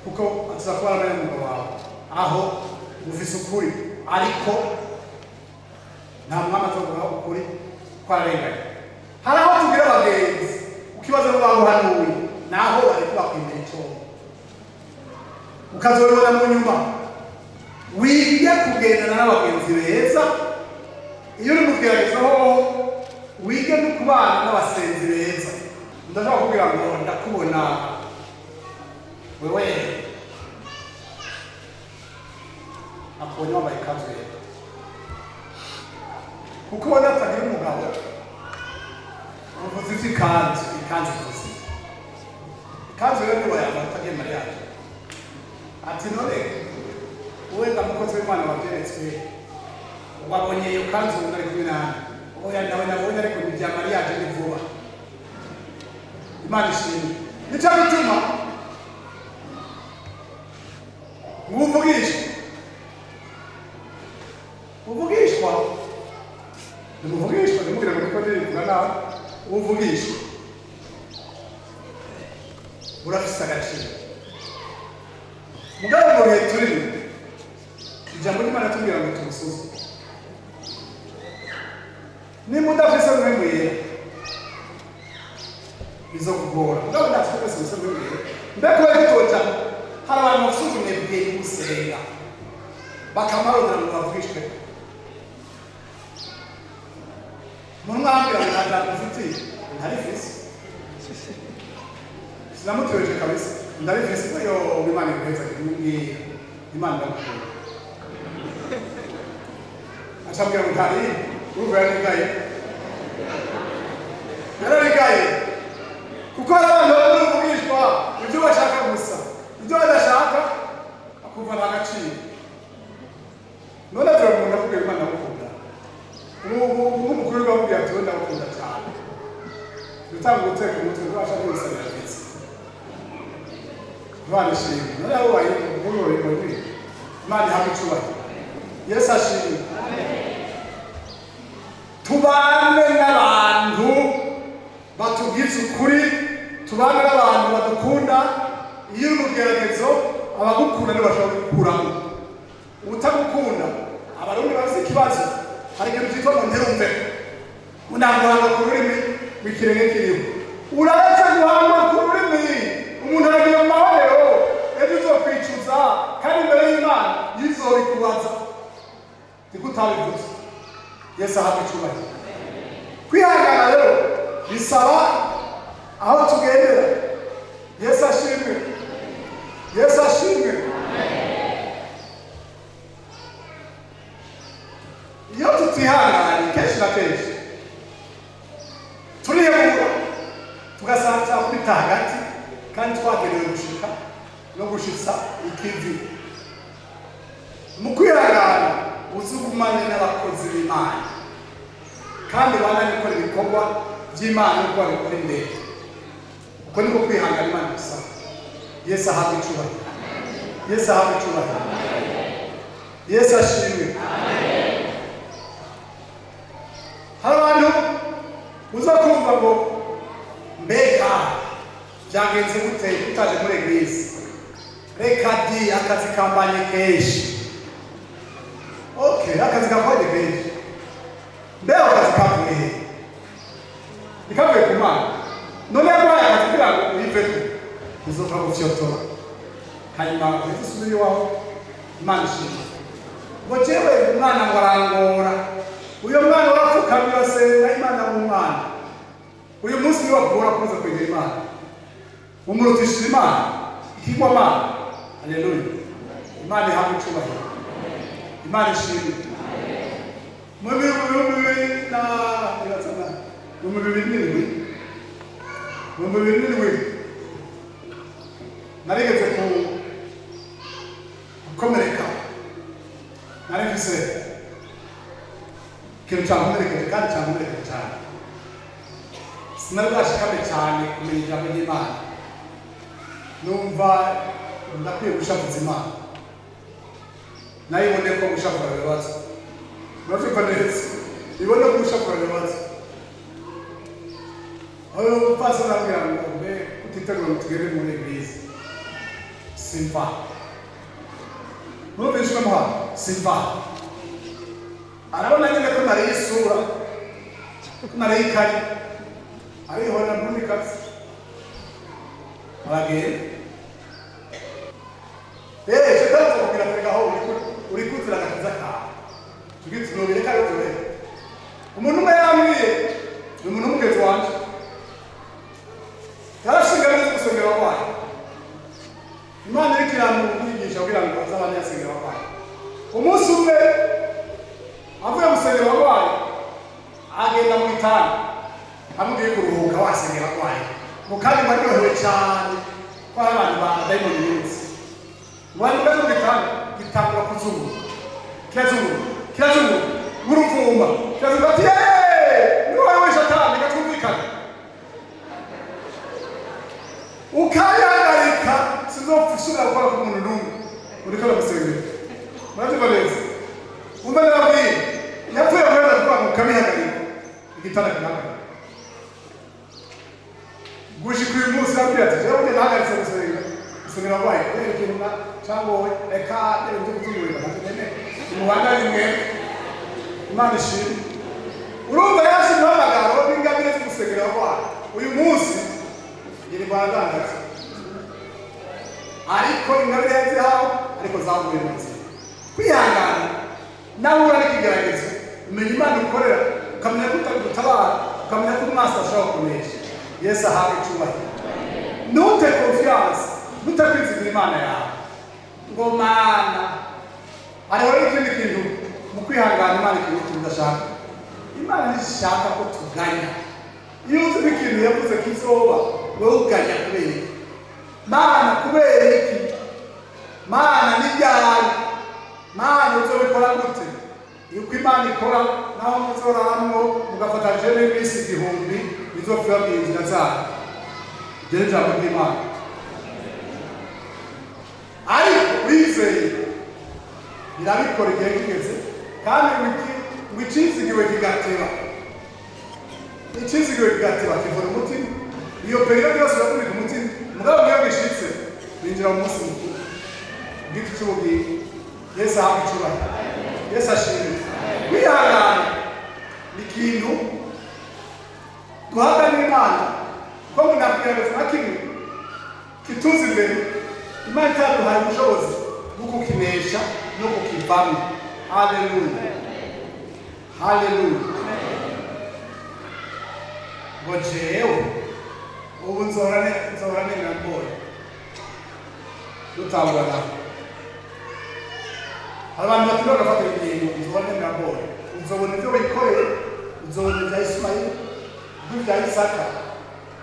kuko atuza kuba ari umugabo wawe aho ufise ukuri ariko nta mwana azovuga ukuri kwarenganye. Hari aho tubwira abagenzi ukibaza ngo baguhanuye naho bari kubakwimira icyobo ukazobibona mu nyuma. Wige kugendana n'abagenzi beza, iyo uri mugeragezaho wige no kubana n'abasenzi beza. Ndashaka kubwira ngo ndakubona wewe akubonye wambaye ikanzu yera kuko ubona atagira umugabo uvuze ikanzu ivuze ikanzu rero niba yambaye atagiye mariage ati none wowe ndamukozi w'Imana wabyeretswe wabonye iyo kanzu uri kumwe nawe oya nawe nabonye ariko ni bya mariage ni vuba. Imana ishimwe. Nicyo bituma uvugishwa ndimubwira ngo niko ndivuga nawe uvugishwa urafise agaciro. Mugabo mu bihe turimo ijambo ry'Imana tubwira ngo tumusuzume. Niba udafise mwemwe bizokugora. Mugabo natwe twese musome mwemwe mbeko bitoja hari abantu basuzumye bwenge gusenga bakamarondera ngo bavugishwe mu mwambira ngo ntajya ufite ntarifise sinamuteweje kabisa ndarifise ko yo Imana ikweza kumubwira Imana ndakubwira acambwira ngo ntari ubu yararigaye kuko hari abantu bavugishwa ibyo bashaka gusa ibyo badashaka akumva nta gaciro. None turi umuntu avuga Imana ndakunda umukuru w'ababwira ati we ndakunda cyane dutanga guteka umutwe ntibashaka gusabira neza barishimye. None abo bayi Imana ihabwe icyubahiro. Yesu ashimwe. Tubane n'abantu batubwiza ukuri, tubane n'abantu badukunda. Iyo uri mu bigeragezo abagukunda ntibashobora gukuramo. Utagukunda abarundi bafite ikibazo hari ikintu cyitwa ngo nterumve unanguhanga ku rurimi w'ikirenge kiriho uraretse guhanga ku rurimi umuntu aragira mu mahorero ejo uzokwicuza kandi imbere y'Imana yizobikubaza niko utabivuze. Yesu ahabwe icyubahiro. Kwihangana rero bisaba aho tugendera. Yesu ashimwe. Yesu ashimwe. Iyo tutihanganye kenshi na kenshi turiyemura tugasanga kubita hagati kandi twagenewe gushika no gushitsa ikivi. Mu kwihangana uzugumane n'abakozi b'Imana kandi bana gukora ibikorwa by'Imana uko babikora imbere. Uko niko kwihangana Imana gusa. Yesu ahabwe icyubahiro. Yesu ahabwe icyubahiro. Yesu ashimwe. Hari abantu uza kumva ngo mbega byagenze gute utaje muri eglise reka di akazi kambanye kenshi. Okay, akazi kambanye kenshi mbega akazi kamwe ikavuye ku Mana. None yabaye akazi kugira ngo uyiveho uzoka gufyotora hanyuma uzisubire iwawe. Imana ishimwe. Ngo jewe umwana ngo arangora uyo mwana wapfukamye wasenga Imana mu mwana uyu munsi niwe wakubura kuza kwegera Imana umurutishije Imana ikigwa Imana. Haleluya. Imana ihabwe icyubahiro. Imana ishimwe. Mu bibiri narigeze gukomereka narifise ikintu cyankomerekeje kandi cyankomerekeje cyane. Sinari bwashikame cyane kumenya ijambo ry'Imana. Numva ndakwiye gushavuza Imana. Nayibone ko gushafura bibazo. Navyo neza. Ibone ko gushafura bibazo. aho pasa nabwira ngo mbe utitegura tugere muri eglise simpa no bishwe mwa simpa arabona nyine ko nari isura nari ikari ari hona muri katsi agenda shetaza kugira ngo gaho uri kutira gakaza ka tugitse no bireka rero umuntu umwe yambwiye umuntu umugezi wanje yarashingamye gusengera kwayo Imana iri kwigisha kugira ngo azabane yasengera kwayo umunsi umwe avuye gusengera kwayo agenda mu itanga amubwiye kuruhuka wasengera kwayo mukandi baryohewe cyane kwa abantu ba Diamond News wani bazo gitangura kuzungu kirazungu uruvuma kirazungu ati ni wowe shatani gatumvikana ukayagarika sizofusura gukora ku muntu n'umwe uriko aramusengera maze bareze umva nabwiye yapfuye kwenda kuvuga ngo kamihagarika igitanda kinahagarika gushika uyu munsi yabwira ati jewe njye nahagaritse gusengera abarwayi kubera ikintu cyangwa wowe reka ibyo kuzungurira ntakeneye umuhangane mwe Imana ishimwe urumva yashimwe amagaro n'ingabire zo gusengera abarwayi uyu munsi iri barangagaza ariko ingabire yazihawe ariko zavuye mu nzira kwihangana nawe uri kigeragezo umenya Imana ukorera ukamenya ko utagutabara ukamenya ko umwasi ashobora kunesha Yesu ahawe icyubahiro nute confiance nute kwizigura Imana yawe ngo Mana hariho n'ikindi kintu mu kwihangana Imana ikintu tudashaka Imana ntishaka ko tuganya iyo uzi ikintu yavuze ko izoba wowe uganya kubera iki Mana kubera iki Mana n'ibyari Mana uzobikora gute yuko Imana ikora naho muzora hano mugafata jene n'isi igihumbi bizofira mu nzira zayo jene jambo ry'Imana ariko wizeye birabikora igihe kigeze kandi wikizigiwe kigateba kivura umutima iyo periode yose uravunika umutima mugabo niyo gishitse binjira mu munsi mukuru igiti cy'ubugingo Yesu ahabwa icyubahiro Yesu ashimwe kwihangana ni ikintu duhabwa n'Imana kuko munabwiriza na kimwe kituzi imbere Imana itaduhaye ubushobozi bwo kukinesha no kukivamo haleluya ngo jewe ubu nzorane ngambore dutangura nawe abantu batuma gafata ibintu nzorane ngambore nzobona ibyo wikoreye nzobona ibya Ismaili ibya Isaka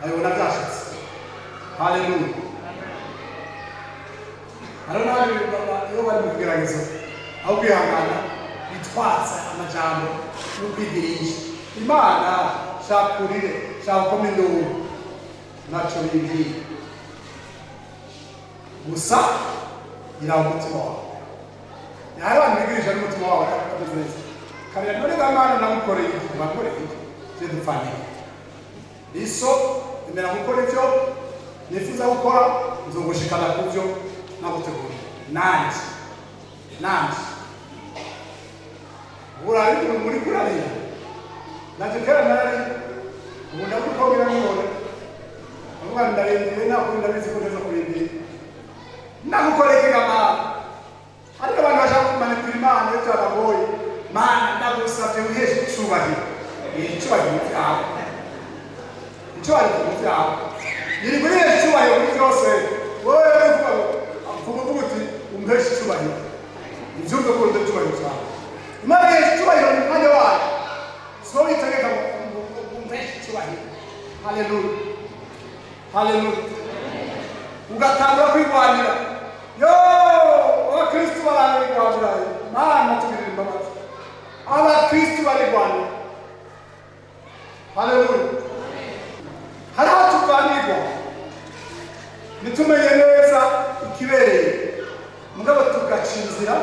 ayobona byashitse haleluya iyo bari mu kigeragezo aho kwihangana bitwaza amajambo no kwigirisha Imana shakurire shakomendo naco bibi gusa ira umutima wawe yari abantu bigirisha n'umutima wawe akabizenza kabira none Imana namukoreye je dufanye iso imera gukora ivyo nifuza gukora nzogushikana kuvyo nagutegura nanje urari muri kurarira nanje kera nari ubu ndagukomera ngone abana ndarengeye nakunda bizi ko neza kurindira nagukoreye kama ariko abantu bashaka kumanipira Imana yo cyaragoye Mana ndagusabye wiheshe icyubahiro cyawe yiri kuri icyubahiro kuri byose wowe uvuga uti umpeshe icyubahiro ibyumve ko ufite icyubahiro cyawe Imana yiheshe icyubahiro mu mwanya wayo so witegeka umpeshe icyubahiro haleluya ugatanga kwirwanira abakristo bararwanira Mana tugirire imbabazi abakristo bararwanira haleluya hari aho tuvanirwa nitumenye neza ikibereye mugabo tugaca inzira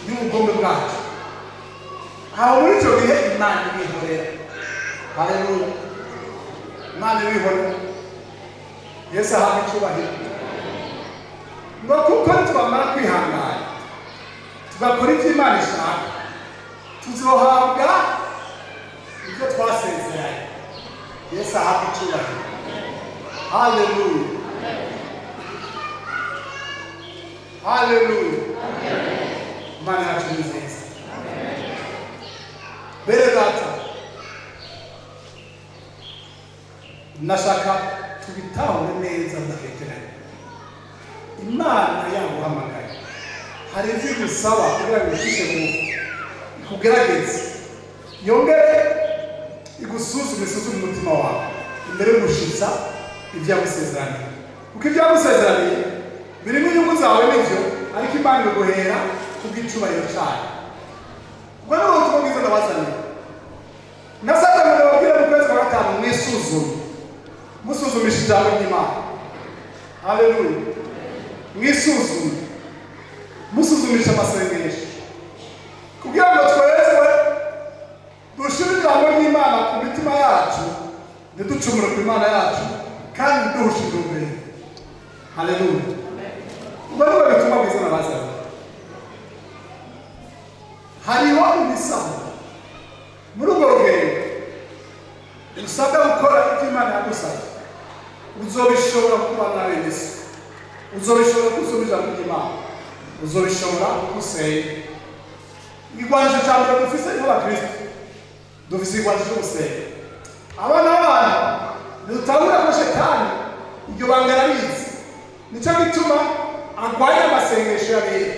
y'ubugombe bwacu aho muri icyo gihe Imana ibihorera haleluya Imana ibihora. Yesu ahabwa icyubahiro. Ngo kuko twamara kwihangana tugakora ibyo Imana ishaka tuzohabwa ibyo twasezeranye. Yesu ahabwa icyubahiro. Hallelujah. Hallelujah. Imana yacu ni nziza. Bere data, nashaka tubitahure neza ndakekeranye. Imana yaguhamagaye hari ibyo igusaba kugira ngo ucishe bugufi ikugerageze, yongere igusuzume umutima wawe imbere yo gushitsa ibyo yagusezeraniye. Kuko ibyo yagusezeraniye birimo inyungu zawe n'ibyo, ariko Imana iguhera kubw'icyubahiro cyayo. Ubwo niho ubutumwa bwiza ndabazaniye. Nasabye ngo ndababwire mu kwezi kwa gatanu mwisuzume, musuzumisha ijambo ry'Imana. Haleluya. Mwisuzume, musuzumisha amasengesho kugira ngo twezwe dushire ijambo ry'Imana ku mitima yacu, ntiducumure ku Imana yacu kandi duhushe imbere. Haleluya. Ubwo niho ubutumwa bwiza ndabazaniye. Hariho ibisabwa muri urwo rugendo usabwa gukora ibyo Imana yagusabye. Uzobishobora kubana na bene se, uzobishobora gusoma ijambo ry'Imana, uzobishobora gusenga. Igwanjo cya mbere dufise nk'abakristo, dufise igwanjo cyo gusenga. Abana b'abantu ntitutahura ko Shetani iryo banga arabizi, nicyo gituma arwanya amasengesho y'abera.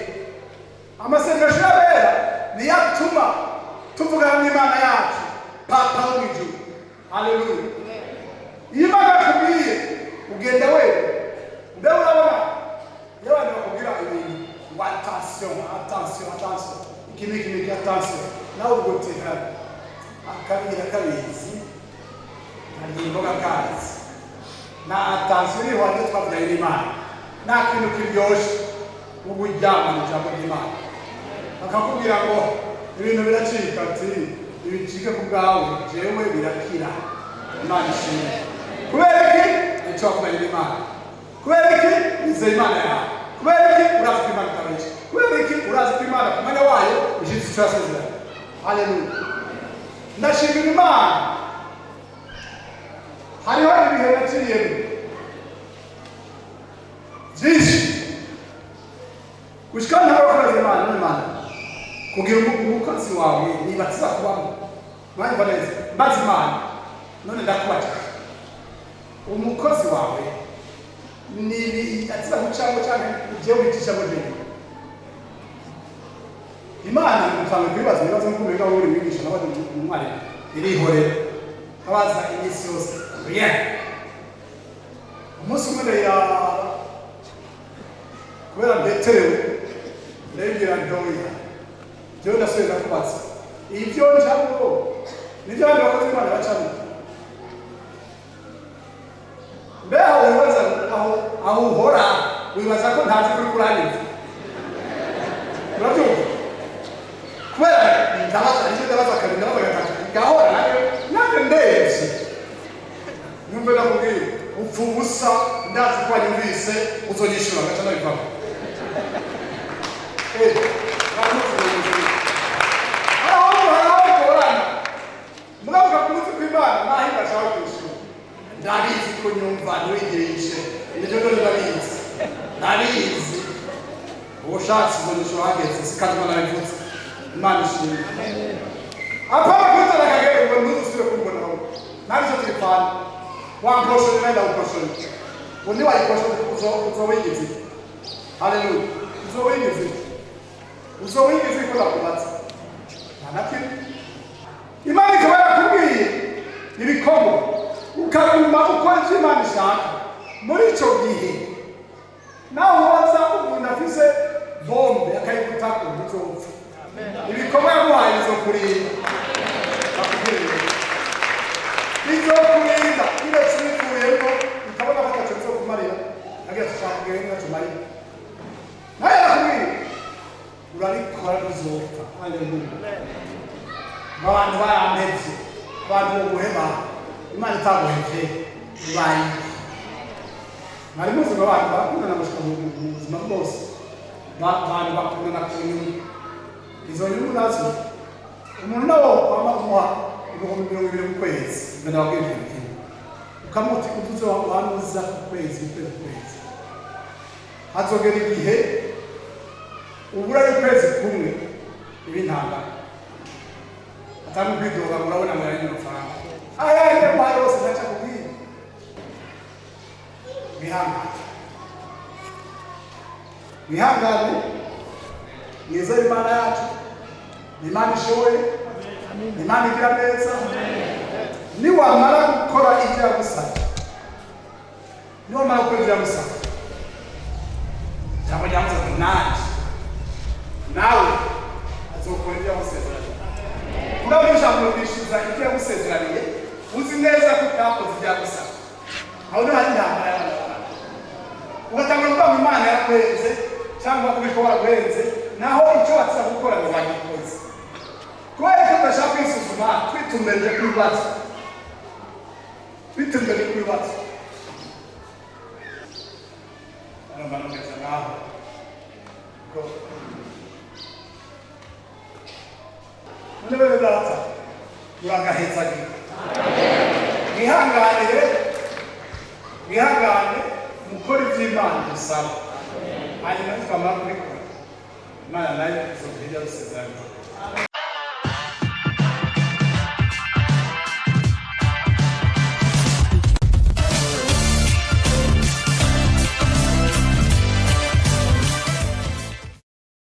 Amasengesho y'abera niyo atuma tuvugana n'Imana yacu papa w'ijuru. Haleluya. Iyo Imana yakubwiye ugenda wewe, mbe urabona iyo abantu bakubwira ibintu ngo attention iki attention, nawe ubwo uteka akabira kabizi ntagiye imboga kazi na attention iri wajya twavuga n'Imana nta kintu kiryoshye uburyama mu jambo ry'Imana. Bakakubwira ngo ibintu biracika, ati ibicike ku bwawe jewe birakira. Imana ishimwe. Kubera iki? Icyo wakumenya n'Imana. Kubera iki? Nizeye Imana yawe. Kubera iki? Urazi ko Imana itabeshya. Kubera iki? Urazi ko Imana ku mwanya wayo ijitse icyo yasezeranye. Haleluya. Ndashimira Imana. Hariho ibihe naciyemo byinshi gushika ntawe ukorera Imana n'Imana kugira ngo umukozi wawe nibatiza kubamo. Mwanya neza mbaza Imana none ndakubaza umukozi wawe ni atiza gucamo cyane ugiye wicisha bode. Imana mutanga kwibaza ibibazo nkumega uri mwigisha n'abandi umwari irihorera abaza iminsi yose. Umunsi umwe ya kubera mbeterewe ndabwira ndoya jewe ndasubira kubaza ibyo njambo nibyo abandi bakozi Imana bacamo. Mbe aho uhora wibaza ko ntazi kuri kurangiza. Urabyumva? Kubera ndabaza kabiri ndabaza gatatu gahora nawe ndebye numve nakubwiye upfa ubusa ndazi ko wanyumvise uzonyishura gaca nabivamo. Mugabo kakunze kw'Imana nahinda ashaka kwishura. Ndabizi ko nyumva ntiwigirishe nibyo dore ndabizi ndabizi ubushatsi uzonyishura hageze sikazima nabivutse. Imana ishimwe. Apana kwitana kagere ngo ntuzusubire kumbona aho nabyo turipfana wamproshoni naenda uproshoni undi wayikoshoni uzowigize. Haleluya. Uzowigize ko nakubatse ntanakiri. Imana ikaba yakubwiye ibikomo ukaguma ukora icyo Imana ishaka. Muri icyo gihe nawe waza umuntu afise bombe akayigutako ntuzopfa. Ibikomo yaguhaye bizokurinda. Bizokurinda kiretse ubikuyemo ukabona ko atacyo bizokumarira agira ushaka kugera ntacyo marira. Nawe yakubwiye urabikora bizopfa. Haleluya. Abantu barambevye abantu bo guheba Imana itaguhevye. ubaye mwari muzi ngo abantu bakundana gushika mu buzima bwose abantu bakundana ku nyungu izo nyungu nazo umuntu nawo wamamuha ibihumbi 20 mu kwezi ibyo nababwiye ikintu ukamuti utuze wanuza ku kwezi hazogera igihe ubura y'ukwezi kumwe ibintanga atari kwidoga murabona ngo ari amafaranga ayaye mu haro hose ndaca kubwira bihangane nizere Imana yacu Imana ishoboye Imana igira neza niwamara gukora ibyo yagusabye niwamara gukora ibyo yagusabye cyangwa yamusabye nawe azokora ibyo yagusezeranye urabona ijambo rishiza ibyo yagusezeraniye uzi neza ko utakoze ibyo yagusabye aho niho hari intambara y'abantu ugatangura kuvuga ngo Imana yarakwenze cyangwa kubiko waraguhenze naho icyo watsa gukora ngo wagikoze kubera ko udashaka kwisuzuma twitumbere ku bibazo aramanukeza ngaho ko none bebe data uragahetsagira wihangane mukora iby'Imana dusaba hanyuma twamara kubikora Imana nayo izobwira gusezerana